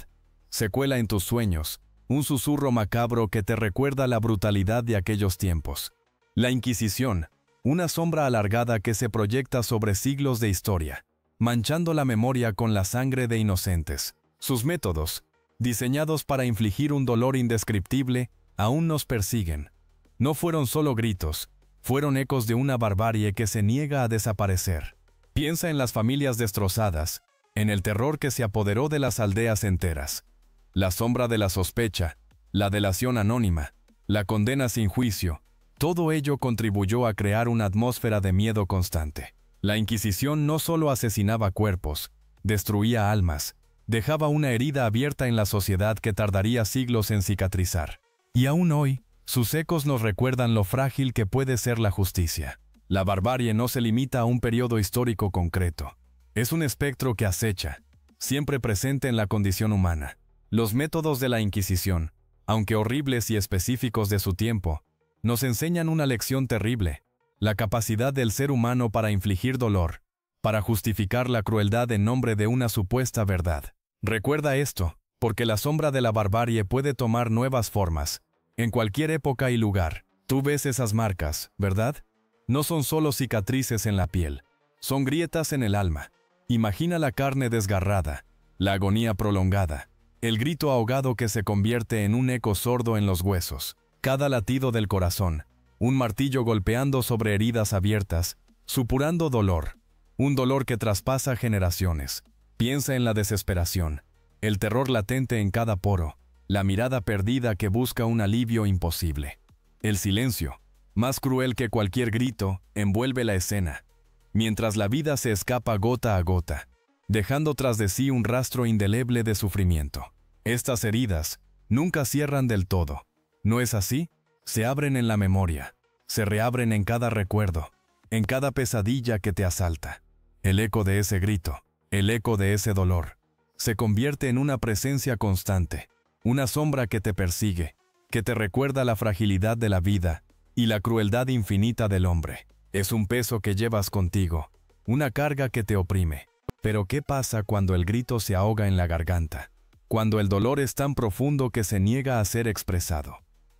Se cuela en tus sueños, un susurro macabro que te recuerda la brutalidad de aquellos tiempos. La Inquisición, una sombra alargada que se proyecta sobre siglos de historia, manchando la memoria con la sangre de inocentes. Sus métodos, diseñados para infligir un dolor indescriptible, aún nos persiguen. No fueron solo gritos, fueron ecos de una barbarie que se niega a desaparecer. Piensa en las familias destrozadas, en el terror que se apoderó de las aldeas enteras. La sombra de la sospecha, la delación anónima, la condena sin juicio, todo ello contribuyó a crear una atmósfera de miedo constante. La Inquisición no solo asesinaba cuerpos, destruía almas, dejaba una herida abierta en la sociedad que tardaría siglos en cicatrizar. Y aún hoy, sus ecos nos recuerdan lo frágil que puede ser la justicia. La barbarie no se limita a un periodo histórico concreto. Es un espectro que acecha, siempre presente en la condición humana. Los métodos de la Inquisición, aunque horribles y específicos de su tiempo, nos enseñan una lección terrible: la capacidad del ser humano para infligir dolor, para justificar la crueldad en nombre de una supuesta verdad. Recuerda esto, porque la sombra de la barbarie puede tomar nuevas formas. En cualquier época y lugar, tú ves esas marcas, ¿verdad? No son solo cicatrices en la piel, son grietas en el alma. Imagina la carne desgarrada, la agonía prolongada, el grito ahogado que se convierte en un eco sordo en los huesos, cada latido del corazón, un martillo golpeando sobre heridas abiertas, supurando dolor, un dolor que traspasa generaciones. Piensa en la desesperación, el terror latente en cada poro, la mirada perdida que busca un alivio imposible. El silencio, más cruel que cualquier grito, envuelve la escena, mientras la vida se escapa gota a gota, dejando tras de sí un rastro indeleble de sufrimiento. Estas heridas nunca cierran del todo, ¿no es así? Se abren en la memoria, se reabren en cada recuerdo, en cada pesadilla que te asalta. El eco de ese grito, el eco de ese dolor, se convierte en una presencia constante, una sombra que te persigue, que te recuerda la fragilidad de la vida y la crueldad infinita del hombre. Es un peso que llevas contigo, una carga que te oprime. Pero ¿qué pasa cuando el grito se ahoga en la garganta? Cuando el dolor es tan profundo que se niega a ser expresado.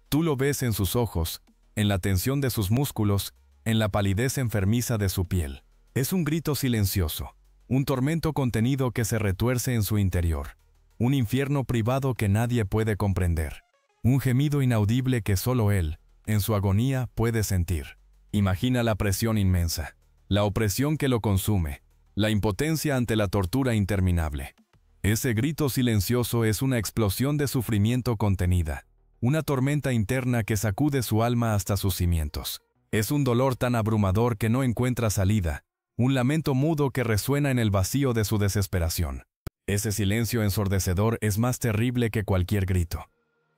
Tú lo ves en sus ojos, en la tensión de sus músculos, en la palidez enfermiza de su piel. Es un grito silencioso, un tormento contenido que se retuerce en su interior, un infierno privado que nadie puede comprender, un gemido inaudible que solo él, en su agonía, puede sentir. Imagina la presión inmensa, la opresión que lo consume, la impotencia ante la tortura interminable. Ese grito silencioso es una explosión de sufrimiento contenida, una tormenta interna que sacude su alma hasta sus cimientos. Es un dolor tan abrumador que no encuentra salida, un lamento mudo que resuena en el vacío de su desesperación. Ese silencio ensordecedor es más terrible que cualquier grito.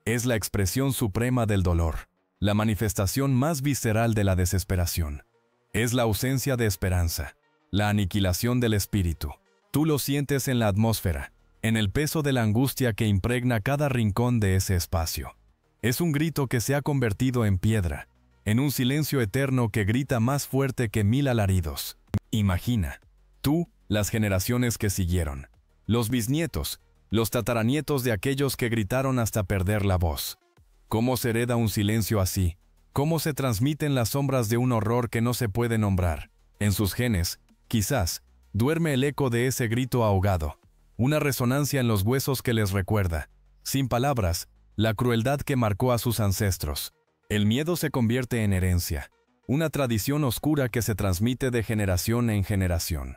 Es la expresión suprema del dolor, la manifestación más visceral de la desesperación. Es la ausencia de esperanza, la aniquilación del espíritu. Tú lo sientes en la atmósfera, en el peso de la angustia que impregna cada rincón de ese espacio. Es un grito que se ha convertido en piedra, en un silencio eterno que grita más fuerte que 1000 alaridos. Imagina, tú, las generaciones que siguieron, los bisnietos, los tataranietos de aquellos que gritaron hasta perder la voz. ¿Cómo se hereda un silencio así? ¿Cómo se transmiten las sombras de un horror que no se puede nombrar? En sus genes, quizás, duerme el eco de ese grito ahogado, una resonancia en los huesos que les recuerda, sin palabras, la crueldad que marcó a sus ancestros. El miedo se convierte en herencia, una tradición oscura que se transmite de generación en generación,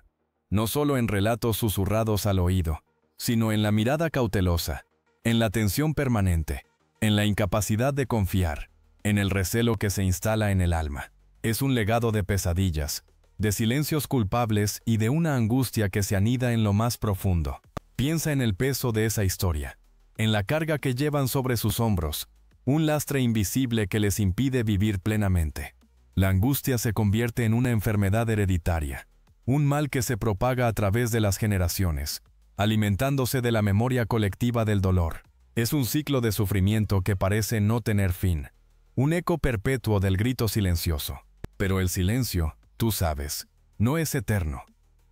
no solo en relatos susurrados al oído, sino en la mirada cautelosa, en la tensión permanente, en la incapacidad de confiar, en el recelo que se instala en el alma. Es un legado de pesadillas, de silencios culpables y de una angustia que se anida en lo más profundo. Piensa en el peso de esa historia, en la carga que llevan sobre sus hombros, un lastre invisible que les impide vivir plenamente. La angustia se convierte en una enfermedad hereditaria, un mal que se propaga a través de las generaciones, alimentándose de la memoria colectiva del dolor. Es un ciclo de sufrimiento que parece no tener fin, un eco perpetuo del grito silencioso. Pero el silencio, tú sabes, no es eterno.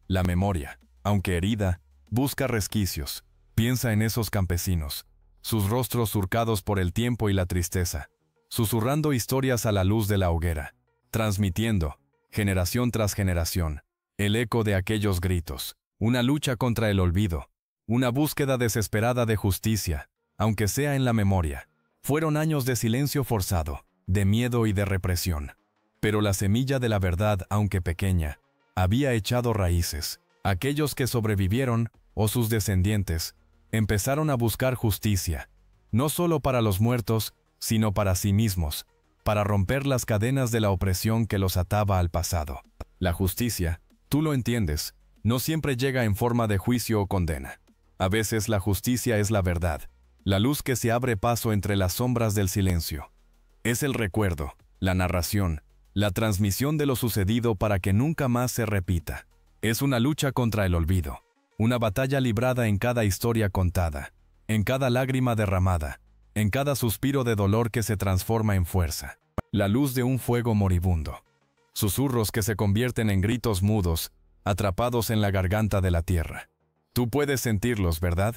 La memoria, aunque herida, busca resquicios. Piensa en esos campesinos, sus rostros surcados por el tiempo y la tristeza, susurrando historias a la luz de la hoguera, transmitiendo, generación tras generación, el eco de aquellos gritos, una lucha contra el olvido, una búsqueda desesperada de justicia, aunque sea en la memoria. Fueron años de silencio forzado, de miedo y de represión. Pero la semilla de la verdad, aunque pequeña, había echado raíces. Aquellos que sobrevivieron, o sus descendientes, empezaron a buscar justicia, no solo para los muertos, sino para sí mismos, para romper las cadenas de la opresión que los ataba al pasado. La justicia, tú lo entiendes, no siempre llega en forma de juicio o condena. A veces la justicia es la verdad, la luz que se abre paso entre las sombras del silencio. Es el recuerdo, la narración, la transmisión de lo sucedido para que nunca más se repita. Es una lucha contra el olvido, una batalla librada en cada historia contada, en cada lágrima derramada, en cada suspiro de dolor que se transforma en fuerza. La luz de un fuego moribundo. Susurros que se convierten en gritos mudos, atrapados en la garganta de la tierra. Tú puedes sentirlos, ¿verdad?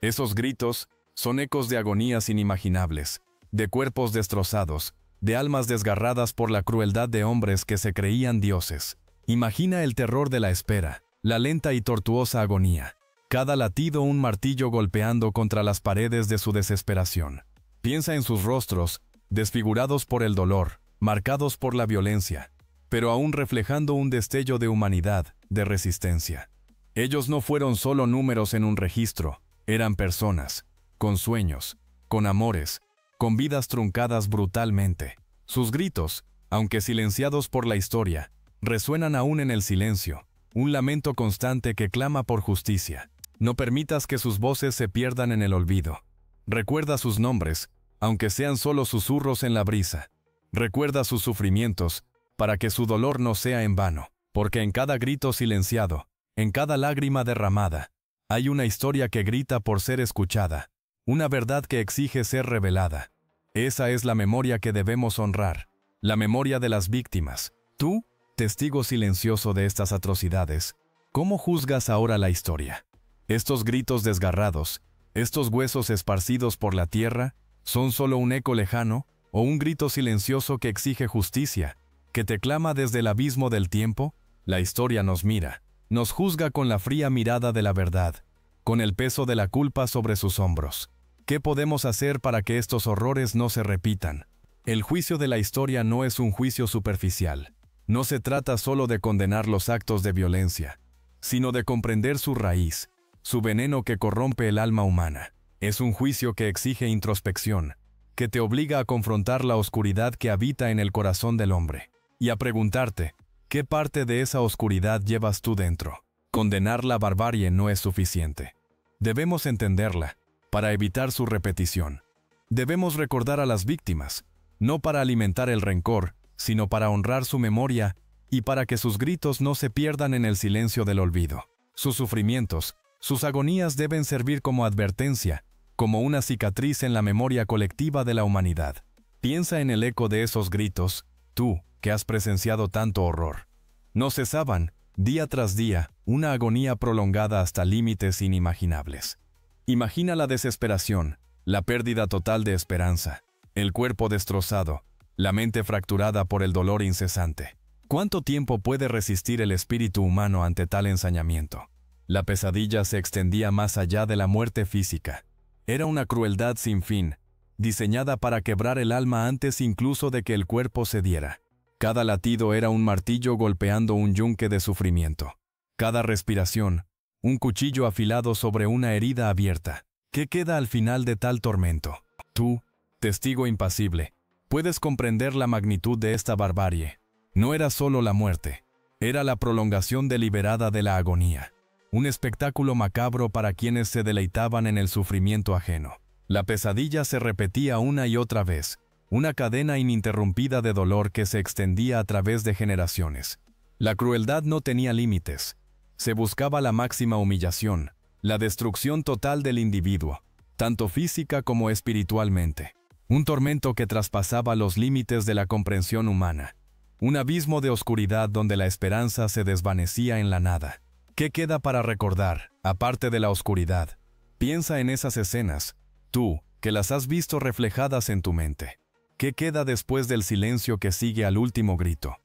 Esos gritos son ecos de agonías inimaginables, de cuerpos destrozados, de almas desgarradas por la crueldad de hombres que se creían dioses. Imagina el terror de la espera, la lenta y tortuosa agonía, cada latido un martillo golpeando contra las paredes de su desesperación. Piensa en sus rostros, desfigurados por el dolor, marcados por la violencia, pero aún reflejando un destello de humanidad, de resistencia. Ellos no fueron solo números en un registro, eran personas, con sueños, con amores, con vidas truncadas brutalmente. Sus gritos, aunque silenciados por la historia, resuenan aún en el silencio, un lamento constante que clama por justicia. No permitas que sus voces se pierdan en el olvido. Recuerda sus nombres, aunque sean solo susurros en la brisa. Recuerda sus sufrimientos, para que su dolor no sea en vano, porque en cada grito silenciado, en cada lágrima derramada, hay una historia que grita por ser escuchada, una verdad que exige ser revelada. Esa es la memoria que debemos honrar, la memoria de las víctimas. Tú, testigo silencioso de estas atrocidades, ¿cómo juzgas ahora la historia? Estos gritos desgarrados, estos huesos esparcidos por la tierra, ¿son solo un eco lejano, o un grito silencioso que exige justicia, que te clama desde el abismo del tiempo? La historia nos mira, nos juzga con la fría mirada de la verdad, con el peso de la culpa sobre sus hombros. ¿Qué podemos hacer para que estos horrores no se repitan? El juicio de la historia no es un juicio superficial. No se trata solo de condenar los actos de violencia, sino de comprender su raíz, su veneno que corrompe el alma humana. Es un juicio que exige introspección, que te obliga a confrontar la oscuridad que habita en el corazón del hombre, y a preguntarte, ¿qué parte de esa oscuridad llevas tú dentro? Condenar la barbarie no es suficiente. Debemos entenderla, para evitar su repetición. Debemos recordar a las víctimas, no para alimentar el rencor, sino para honrar su memoria y para que sus gritos no se pierdan en el silencio del olvido. Sus sufrimientos, sus agonías deben servir como advertencia, como una cicatriz en la memoria colectiva de la humanidad. Piensa en el eco de esos gritos, tú, que has presenciado tanto horror. No cesaban, día tras día, una agonía prolongada hasta límites inimaginables. Imagina la desesperación, la pérdida total de esperanza, el cuerpo destrozado, la mente fracturada por el dolor incesante. ¿Cuánto tiempo puede resistir el espíritu humano ante tal ensañamiento? La pesadilla se extendía más allá de la muerte física. Era una crueldad sin fin, diseñada para quebrar el alma antes incluso de que el cuerpo cediera. Cada latido era un martillo golpeando un yunque de sufrimiento. Cada respiración, un cuchillo afilado sobre una herida abierta. ¿Qué queda al final de tal tormento? Tú, testigo impasible, puedes comprender la magnitud de esta barbarie. No era solo la muerte, era la prolongación deliberada de la agonía. Un espectáculo macabro para quienes se deleitaban en el sufrimiento ajeno. La pesadilla se repetía una y otra vez, una cadena ininterrumpida de dolor que se extendía a través de generaciones. La crueldad no tenía límites. Se buscaba la máxima humillación, la destrucción total del individuo, tanto física como espiritualmente. Un tormento que traspasaba los límites de la comprensión humana. Un abismo de oscuridad donde la esperanza se desvanecía en la nada. ¿Qué queda para recordar, aparte de la oscuridad? Piensa en esas escenas, tú, que las has visto reflejadas en tu mente. ¿Qué queda después del silencio que sigue al último grito?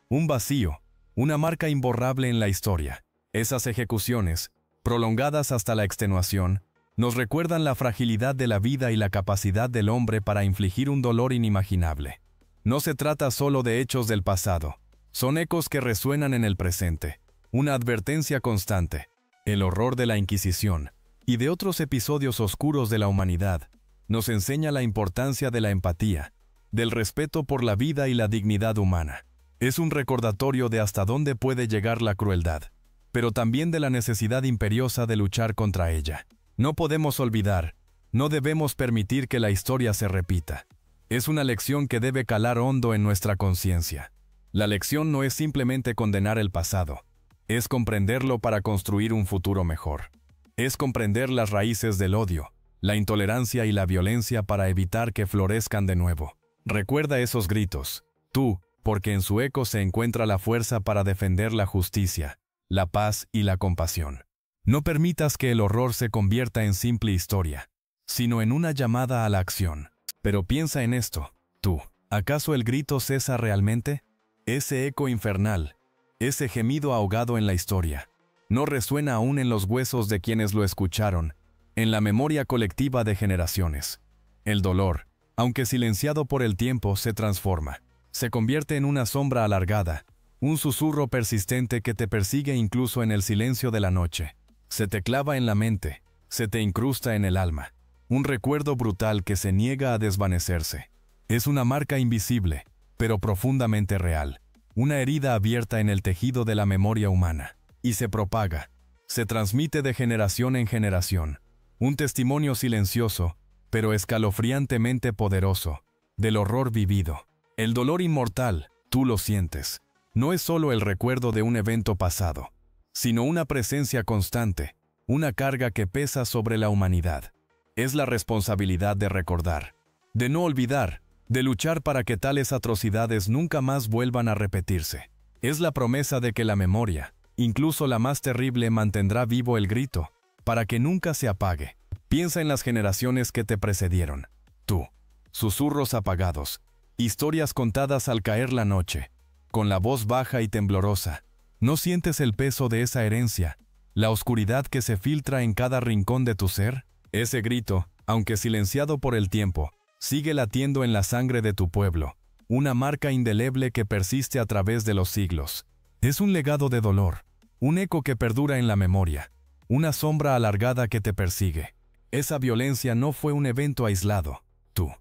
Un vacío, una marca imborrable en la historia. Esas ejecuciones, prolongadas hasta la extenuación, nos recuerdan la fragilidad de la vida y la capacidad del hombre para infligir un dolor inimaginable. No se trata solo de hechos del pasado, son ecos que resuenan en el presente. Una advertencia constante, el horror de la Inquisición y de otros episodios oscuros de la humanidad, nos enseña la importancia de la empatía, del respeto por la vida y la dignidad humana. Es un recordatorio de hasta dónde puede llegar la crueldad, pero también de la necesidad imperiosa de luchar contra ella. No podemos olvidar, no debemos permitir que la historia se repita. Es una lección que debe calar hondo en nuestra conciencia. La lección no es simplemente condenar el pasado, es comprenderlo para construir un futuro mejor. Es comprender las raíces del odio, la intolerancia y la violencia para evitar que florezcan de nuevo. Recuerda esos gritos, tú, porque en su eco se encuentra la fuerza para defender la justicia, la paz y la compasión. No permitas que el horror se convierta en simple historia, sino en una llamada a la acción. Pero piensa en esto, tú, ¿acaso el grito cesa realmente? Ese eco infernal, ese gemido ahogado en la historia, no resuena aún en los huesos de quienes lo escucharon, en la memoria colectiva de generaciones. El dolor, aunque silenciado por el tiempo, se transforma, se convierte en una sombra alargada, un susurro persistente que te persigue incluso en el silencio de la noche. Se te clava en la mente, se te incrusta en el alma. Un recuerdo brutal que se niega a desvanecerse. Es una marca invisible, pero profundamente real. Una herida abierta en el tejido de la memoria humana. Y se propaga, se transmite de generación en generación. Un testimonio silencioso, pero escalofriantemente poderoso, del horror vivido. El dolor inmortal, tú lo sientes. No es solo el recuerdo de un evento pasado, sino una presencia constante, una carga que pesa sobre la humanidad. Es la responsabilidad de recordar, de no olvidar, de luchar para que tales atrocidades nunca más vuelvan a repetirse. Es la promesa de que la memoria, incluso la más terrible, mantendrá vivo el grito, para que nunca se apague. Piensa en las generaciones que te precedieron. Tú, susurros apagados, historias contadas al caer la noche, con la voz baja y temblorosa. ¿No sientes el peso de esa herencia, la oscuridad que se filtra en cada rincón de tu ser? Ese grito, aunque silenciado por el tiempo, sigue latiendo en la sangre de tu pueblo, una marca indeleble que persiste a través de los siglos. Es un legado de dolor, un eco que perdura en la memoria, una sombra alargada que te persigue. Esa violencia no fue un evento aislado, tú.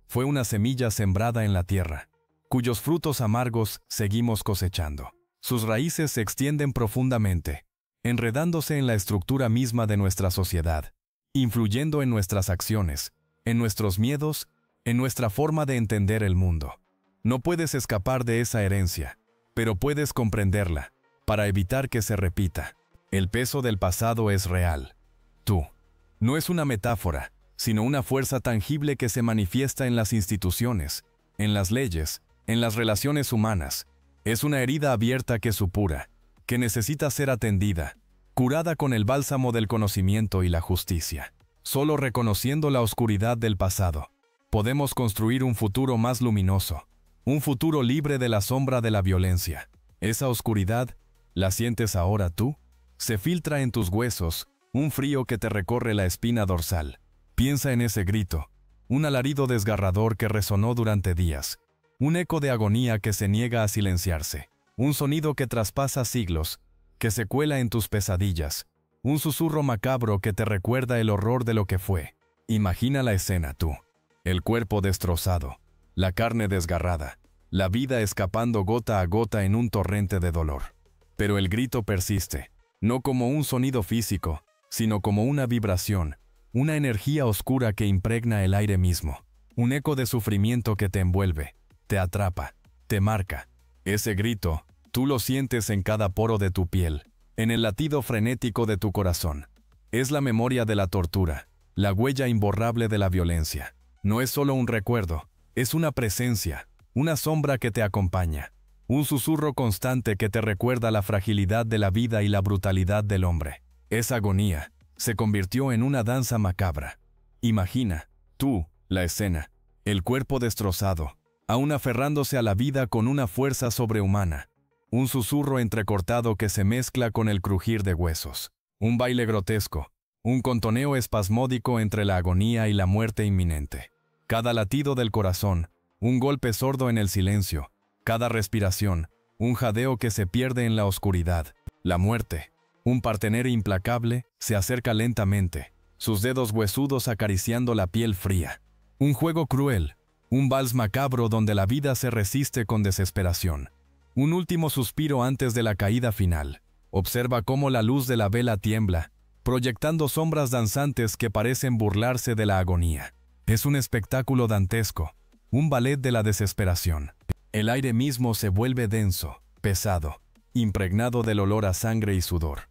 Fue una semilla sembrada en la tierra, cuyos frutos amargos seguimos cosechando. Sus raíces se extienden profundamente, enredándose en la estructura misma de nuestra sociedad, influyendo en nuestras acciones, en nuestros miedos, en nuestra forma de entender el mundo. No puedes escapar de esa herencia, pero puedes comprenderla, para evitar que se repita. El peso del pasado es real. Tú. No es una metáfora, sino una fuerza tangible que se manifiesta en las instituciones, en las leyes, en las relaciones humanas. Es una herida abierta que supura, que necesita ser atendida, curada con el bálsamo del conocimiento y la justicia. Solo reconociendo la oscuridad del pasado, podemos construir un futuro más luminoso, un futuro libre de la sombra de la violencia. Esa oscuridad, ¿la sientes ahora tú? Se filtra en tus huesos, un frío que te recorre la espina dorsal. Piensa en ese grito, un alarido desgarrador que resonó durante días, un eco de agonía que se niega a silenciarse, un sonido que traspasa siglos, que se cuela en tus pesadillas, un susurro macabro que te recuerda el horror de lo que fue. Imagina la escena tú. El cuerpo destrozado, la carne desgarrada, la vida escapando gota a gota en un torrente de dolor. Pero el grito persiste, no como un sonido físico, sino como una vibración, una energía oscura que impregna el aire mismo, un eco de sufrimiento que te envuelve, te atrapa, te marca. Ese grito, tú lo sientes en cada poro de tu piel, en el latido frenético de tu corazón. Es la memoria de la tortura, la huella imborrable de la violencia. No es solo un recuerdo, es una presencia, una sombra que te acompaña, un susurro constante que te recuerda la fragilidad de la vida y la brutalidad del hombre. Esa agonía se convirtió en una danza macabra. Imagina, tú, la escena, el cuerpo destrozado, aún aferrándose a la vida con una fuerza sobrehumana, un susurro entrecortado que se mezcla con el crujir de huesos, un baile grotesco, un contoneo espasmódico entre la agonía y la muerte inminente. Cada latido del corazón, un golpe sordo en el silencio, cada respiración, un jadeo que se pierde en la oscuridad. La muerte, un partener implacable, se acerca lentamente, sus dedos huesudos acariciando la piel fría. Un juego cruel, un vals macabro donde la vida se resiste con desesperación. Un último suspiro antes de la caída final. Observa cómo la luz de la vela tiembla, proyectando sombras danzantes que parecen burlarse de la agonía. Es un espectáculo dantesco, un ballet de la desesperación. El aire mismo se vuelve denso, pesado, impregnado del olor a sangre y sudor.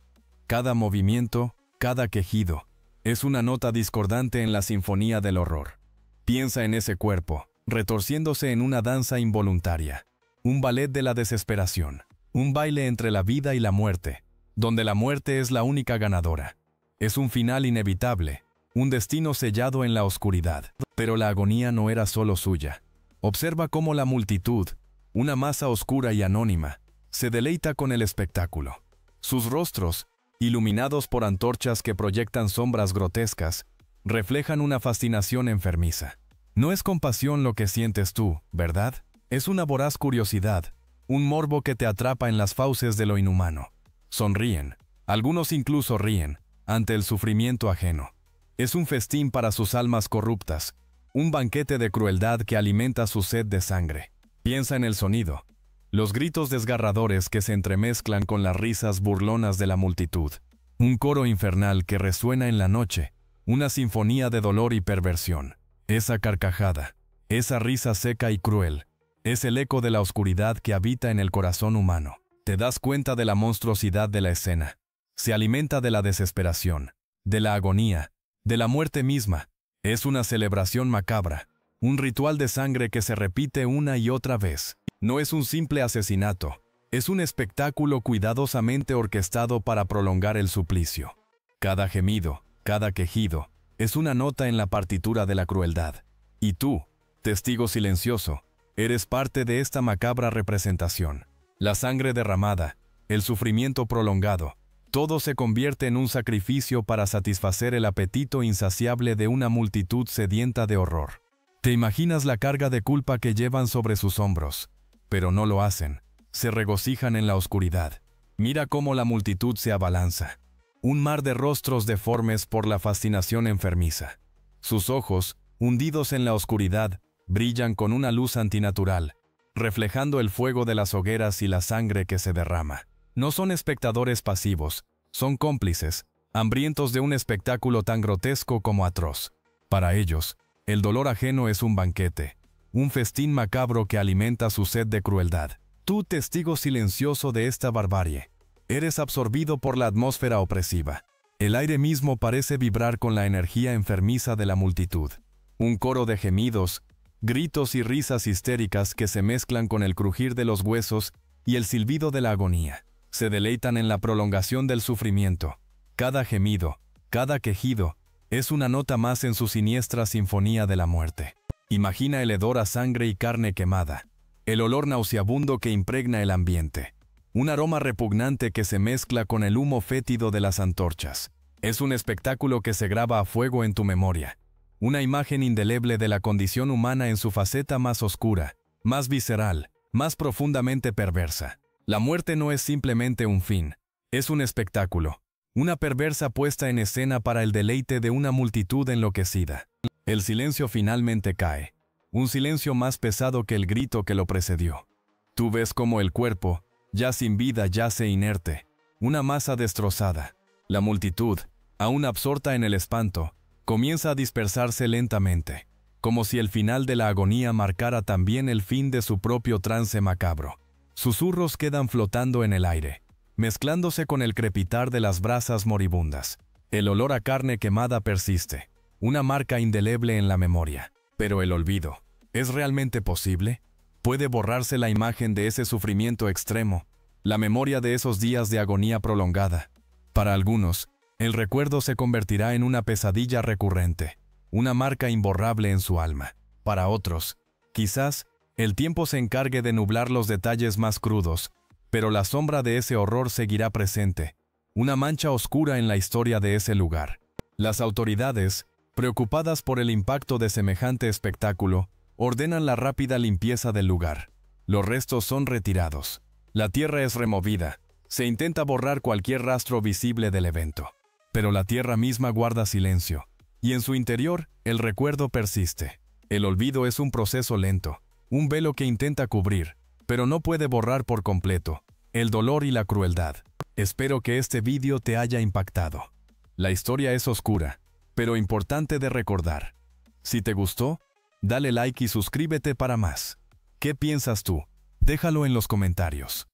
Cada movimiento, cada quejido, es una nota discordante en la sinfonía del horror. Piensa en ese cuerpo, retorciéndose en una danza involuntaria. Un ballet de la desesperación, un baile entre la vida y la muerte, donde la muerte es la única ganadora. Es un final inevitable, un destino sellado en la oscuridad. Pero la agonía no era solo suya. Observa cómo la multitud, una masa oscura y anónima, se deleita con el espectáculo. Sus rostros, iluminados por antorchas que proyectan sombras grotescas, reflejan una fascinación enfermiza. No es compasión lo que sientes tú, ¿verdad? Es una voraz curiosidad, un morbo que te atrapa en las fauces de lo inhumano. Sonríen, algunos incluso ríen, ante el sufrimiento ajeno. Es un festín para sus almas corruptas, un banquete de crueldad que alimenta su sed de sangre. Piensa en el sonido, los gritos desgarradores que se entremezclan con las risas burlonas de la multitud. Un coro infernal que resuena en la noche, una sinfonía de dolor y perversión. Esa carcajada, esa risa seca y cruel, es el eco de la oscuridad que habita en el corazón humano. Te das cuenta de la monstruosidad de la escena. Se alimenta de la desesperación, de la agonía, de la muerte misma. Es una celebración macabra, un ritual de sangre que se repite una y otra vez. No es un simple asesinato, es un espectáculo cuidadosamente orquestado para prolongar el suplicio. Cada gemido, cada quejido, es una nota en la partitura de la crueldad. Y tú, testigo silencioso, eres parte de esta macabra representación. La sangre derramada, el sufrimiento prolongado, todo se convierte en un sacrificio para satisfacer el apetito insaciable de una multitud sedienta de horror. Te imaginas la carga de culpa que llevan sobre sus hombros, pero no lo hacen, se regocijan en la oscuridad. Mira cómo la multitud se abalanza. Un mar de rostros deformes por la fascinación enfermiza. Sus ojos, hundidos en la oscuridad, brillan con una luz antinatural, reflejando el fuego de las hogueras y la sangre que se derrama. No son espectadores pasivos, son cómplices, hambrientos de un espectáculo tan grotesco como atroz. Para ellos, el dolor ajeno es un banquete, un festín macabro que alimenta su sed de crueldad. Tú, testigo silencioso de esta barbarie, eres absorbido por la atmósfera opresiva. El aire mismo parece vibrar con la energía enfermiza de la multitud. Un coro de gemidos, gritos y risas histéricas que se mezclan con el crujir de los huesos y el silbido de la agonía. Se deleitan en la prolongación del sufrimiento. Cada gemido, cada quejido, es una nota más en su siniestra sinfonía de la muerte. Imagina el hedor a sangre y carne quemada, el olor nauseabundo que impregna el ambiente, un aroma repugnante que se mezcla con el humo fétido de las antorchas. Es un espectáculo que se graba a fuego en tu memoria, una imagen indeleble de la condición humana en su faceta más oscura, más visceral, más profundamente perversa. La muerte no es simplemente un fin, es un espectáculo, Una perversa puesta en escena para el deleite de una multitud enloquecida. El silencio finalmente cae. Un silencio más pesado que el grito que lo precedió. Tú ves cómo el cuerpo, ya sin vida, yace inerte. Una masa destrozada. La multitud, aún absorta en el espanto, comienza a dispersarse lentamente, como si el final de la agonía marcara también el fin de su propio trance macabro. Susurros quedan flotando en el aire, mezclándose con el crepitar de las brasas moribundas. El olor a carne quemada persiste, una marca indeleble en la memoria. Pero el olvido, ¿es realmente posible? ¿Puede borrarse la imagen de ese sufrimiento extremo, la memoria de esos días de agonía prolongada? Para algunos, el recuerdo se convertirá en una pesadilla recurrente, una marca imborrable en su alma. Para otros, quizás, el tiempo se encargue de nublar los detalles más crudos, pero la sombra de ese horror seguirá presente, una mancha oscura en la historia de ese lugar. Las autoridades, preocupadas por el impacto de semejante espectáculo, ordenan la rápida limpieza del lugar. Los restos son retirados. La tierra es removida. Se intenta borrar cualquier rastro visible del evento. Pero la tierra misma guarda silencio, y en su interior el recuerdo persiste. El olvido es un proceso lento, un velo que intenta cubrir, pero no puede borrar por completo, el dolor y la crueldad. Espero que este vídeo te haya impactado. La historia es oscura, pero importante de recordar. Si te gustó, dale like y suscríbete para más. ¿Qué piensas tú? Déjalo en los comentarios.